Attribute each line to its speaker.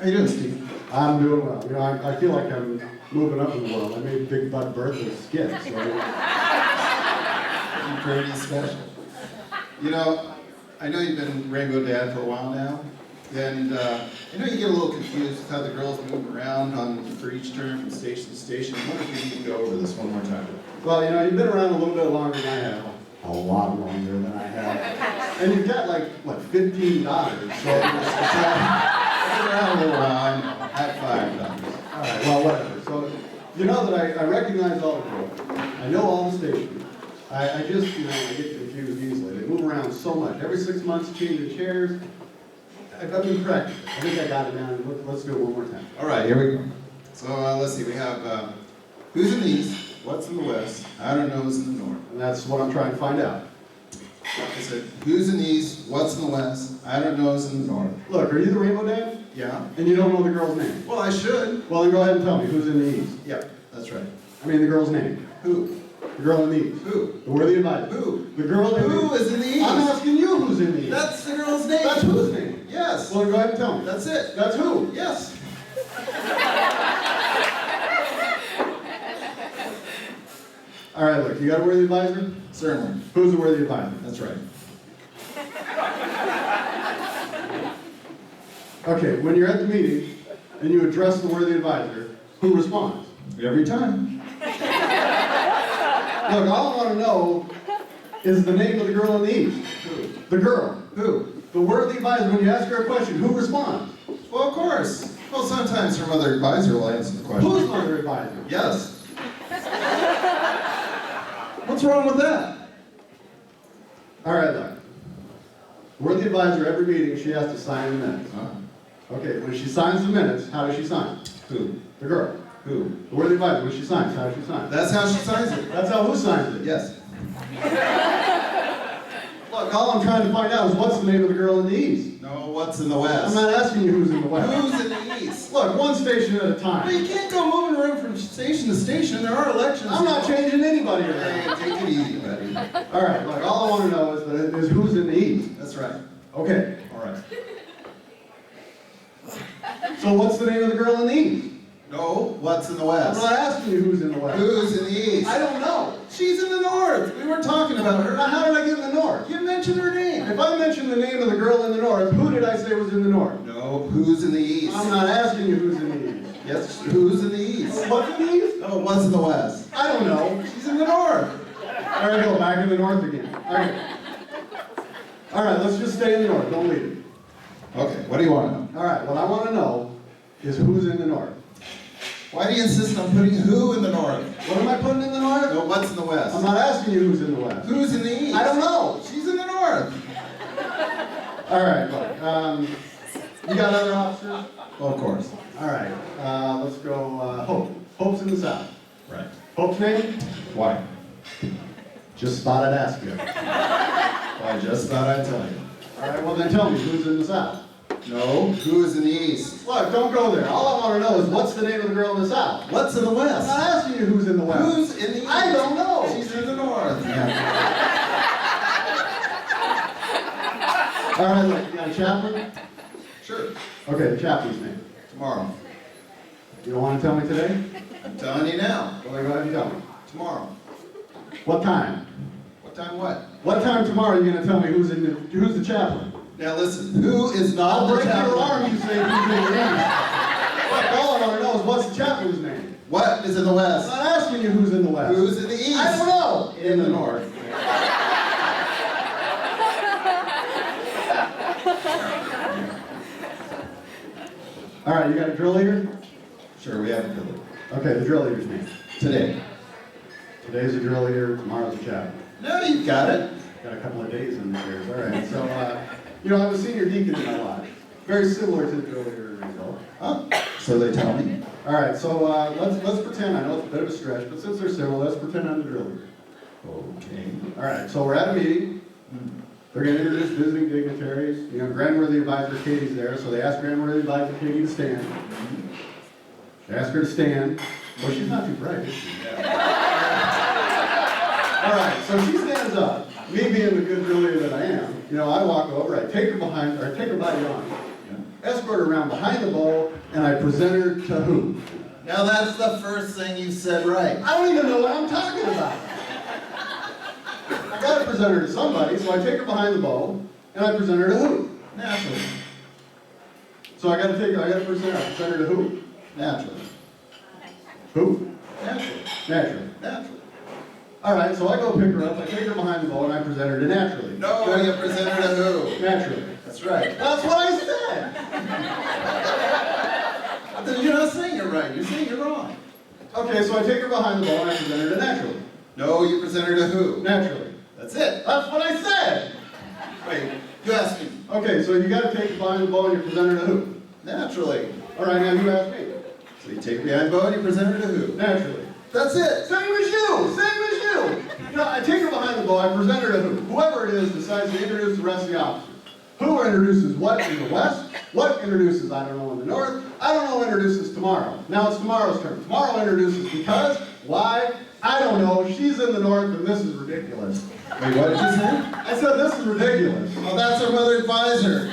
Speaker 1: How you doing, Steve?
Speaker 2: I'm doing well. You know, I feel like I'm moving up in the world. I made Big Butt Bertha's skit, so...
Speaker 1: You're pretty special. You know, I know you've been Rainbow Dad for a while now, and I know you get a little confused with how the girls move around for each turn from station to station. I wonder if we need to go over this one more time.
Speaker 2: Well, you know, you've been around a little bit longer than I have. A lot longer than I have. And you've got, like, what, 15 daughters, so...
Speaker 1: I've been around a little while. I know. I have 5 daughters.
Speaker 2: All right, well, whatever. So, you know that I recognize all the girls. I know all the stations. I just, you know, I get confused easily. They move around so much. Every 6 months, changing chairs. I've been practicing. I think I got it down. Let's do it one more time.
Speaker 1: All right, here we go. So let's see. We have who's in the east, what's in the west, I don't know who's in the north.
Speaker 2: And that's what I'm trying to find out.
Speaker 1: I said, who's in the east, what's in the west, I don't know who's in the north.
Speaker 2: Look, are you the Rainbow Dad?
Speaker 1: Yeah.
Speaker 2: And you don't know the girl's name?
Speaker 1: Well, I should.
Speaker 2: Well, then go ahead and tell me who's in the east.
Speaker 1: Yep, that's right.
Speaker 2: I mean the girl's name.
Speaker 1: Who?
Speaker 2: The girl in the east.
Speaker 1: Who?
Speaker 2: The worthy advisor.
Speaker 1: Who?
Speaker 2: The girl in the
Speaker 1: Who
Speaker 2: east.
Speaker 1: is in the east?
Speaker 2: I'm asking you who's in the east.
Speaker 1: That's the girl's name.
Speaker 2: That's whose name?
Speaker 1: Yes.
Speaker 2: Well, then go ahead and tell me.
Speaker 1: That's it.
Speaker 2: That's who?
Speaker 1: Yes.
Speaker 2: All right, look, you got a worthy advisor?
Speaker 1: Certainly.
Speaker 2: Who's the worthy advisor?
Speaker 1: That's right.
Speaker 2: Okay, when you're at the meeting and you address the worthy advisor, who responds?
Speaker 1: Every time.
Speaker 2: Look, all I want to know is the name of the girl in the east.
Speaker 1: Who?
Speaker 2: The girl.
Speaker 1: Who?
Speaker 2: The worthy advisor, when you ask her a question, who responds?
Speaker 1: Well, of course. Well, sometimes her mother advisor will answer the question.
Speaker 2: Who's mother advisor?
Speaker 1: Yes. What's wrong with that?
Speaker 2: All right, look. Worthy advisor, every meeting, she has to sign the minutes. Okay, when she signs the minutes, how does she sign?
Speaker 1: Who?
Speaker 2: The girl.
Speaker 1: Who?
Speaker 2: The worthy advisor, when she signs, how does she sign?
Speaker 1: That's how she signs it.
Speaker 2: That's how who signs it?
Speaker 1: Yes.
Speaker 2: Look, all I'm trying to find out is what's the name of the girl in the east.
Speaker 1: No, what's in the
Speaker 2: I'm
Speaker 1: west?
Speaker 2: not asking you who's in the west.
Speaker 1: Who's in the east?
Speaker 2: Look, one station at a
Speaker 1: Well,
Speaker 2: time.
Speaker 1: you can't go moving around from station to station. There are elections.
Speaker 2: I'm not changing anybody
Speaker 1: Hey,
Speaker 2: around.
Speaker 1: take it easy, buddy.
Speaker 2: All right, look, all I want to know is who's in the east.
Speaker 1: That's right.
Speaker 2: Okay,
Speaker 1: All right.
Speaker 2: so what's the name of the girl in the east?
Speaker 1: No, what's in the
Speaker 2: I'm
Speaker 1: west?
Speaker 2: not asking you who's in the west.
Speaker 1: Who's in the east?
Speaker 2: I don't know.
Speaker 1: She's in the north. We weren't talking about her.
Speaker 2: Now, how did I get in the north?
Speaker 1: You mentioned her name.
Speaker 2: If I mentioned the name of the girl in the north, who did I say was in the north?
Speaker 1: No, who's in the east?
Speaker 2: I'm not asking you who's in the east.
Speaker 1: Yes, who's in the east?
Speaker 2: What's in the east?
Speaker 1: Oh, what's in the west?
Speaker 2: I don't know.
Speaker 1: She's in the north.
Speaker 2: All right, go back in the north again. All right, let's just stay in the north. Don't leave it.
Speaker 1: Okay, what do you want to know?
Speaker 2: All right, what I want to know is who's in the north.
Speaker 1: Why do you insist on putting who in the north?
Speaker 2: What am I putting in the north?
Speaker 1: No, what's in the west?
Speaker 2: I'm not asking you who's in the west.
Speaker 1: Who's in the east?
Speaker 2: I don't know.
Speaker 1: She's in the north.
Speaker 2: All right, look. You got other officers?
Speaker 1: Well, of course.
Speaker 2: All right, let's go Hope. Hope's in the south.
Speaker 1: Right.
Speaker 2: Hope's name?
Speaker 1: Why?
Speaker 2: Just thought I'd ask you.
Speaker 1: Well, I just thought I'd tell you.
Speaker 2: All right, well then tell me, who's in the south?
Speaker 1: No, who's in the east?
Speaker 2: Look, don't go there. All I want to know is what's the name of the girl in the south?
Speaker 1: What's in the
Speaker 2: I'm
Speaker 1: west?
Speaker 2: not asking you who's in the west.
Speaker 1: Who's in the east?
Speaker 2: I don't know.
Speaker 1: She's in the north.
Speaker 2: All right, look, you got a chaplain?
Speaker 1: Sure.
Speaker 2: Okay, the chaplain's name.
Speaker 1: Tomorrow.
Speaker 2: You don't want to tell me today?
Speaker 1: I'm telling you now.
Speaker 2: Well, then go ahead and tell me.
Speaker 1: Tomorrow.
Speaker 2: What time?
Speaker 1: What time what?
Speaker 2: What time tomorrow are you going to tell me who's the chaplain?
Speaker 1: Now listen, who is not
Speaker 2: I'll
Speaker 1: the
Speaker 2: break your
Speaker 1: chaplain?
Speaker 2: arm, you say who's in the east. Look, all I want to know is what's the chaplain's name?
Speaker 1: What is in the
Speaker 2: I'm
Speaker 1: west?
Speaker 2: not asking you who's in the west.
Speaker 1: Who's in the east?
Speaker 2: I don't know.
Speaker 1: In the north.
Speaker 2: All right, you got a drill leader?
Speaker 1: Sure, we have a village.
Speaker 2: Okay, the drill leader's name.
Speaker 1: Today.
Speaker 2: Today's a drill leader, tomorrow's a chaplain.
Speaker 1: No, you've got it.
Speaker 2: Got a couple of days in there. All right, so, you know, I was senior deacon in my life. Very similar to the drill leader result.
Speaker 1: Oh, so they tell me.
Speaker 2: All right, so let's pretend, I know it's a bit of a stretch, but since they're similar, let's pretend I'm the drill leader.
Speaker 1: Okay.
Speaker 2: All right, so we're at a meeting. They're going to introduce visiting dignitaries. You know, Grand Worthy Advisor Katie's there, so they ask Grand Worthy Advisor Katie to stand. They ask her to stand. Well, she's not too bright, is she? All right, so she stands up. Me being the good drill leader that I am, you know, I walk over, I take her behind, or I take her by the arm, escort her around behind the bow, and I present her to who?
Speaker 1: Now that's the first thing you said right.
Speaker 2: I don't even know what I'm talking about. I gotta present her to somebody, so I take her behind the bow, and I present her to who?
Speaker 1: Naturally.
Speaker 2: So I gotta present her to who?
Speaker 1: Naturally.
Speaker 2: Who?
Speaker 1: Naturally.
Speaker 2: Naturally.
Speaker 1: Naturally.
Speaker 2: All right, so I go pick her up, I take her behind the bow, and I present her to naturally.
Speaker 1: No, you present her to who?
Speaker 2: Naturally.
Speaker 1: That's right.
Speaker 2: That's what I said.
Speaker 1: You're not saying you're right. You're saying you're wrong.
Speaker 2: Okay, so I take her behind the bow, and I present her to naturally.
Speaker 1: No, you present her to who?
Speaker 2: Naturally.
Speaker 1: That's it.
Speaker 2: That's what I said.
Speaker 1: Wait, you asked me.
Speaker 2: Okay, so you gotta take her behind the bow, and you present her to who?
Speaker 1: Naturally.
Speaker 2: All right, now you ask me.
Speaker 1: So you take her behind the bow and you present her to who?
Speaker 2: Naturally.
Speaker 1: That's it.
Speaker 2: Same as you! Same as you! You know, I take her behind the bow, I present her to who? Whoever it is decides to introduce the rest of the officers. Who introduces what in the west? What introduces, I don't know, in the north? I don't know who introduces tomorrow. Now it's tomorrow's turn. Tomorrow introduces because, why? I don't know. She's in the north and this is ridiculous.
Speaker 1: Wait, what did you say?
Speaker 2: I said this is ridiculous.
Speaker 1: Well, that's our mother advisor.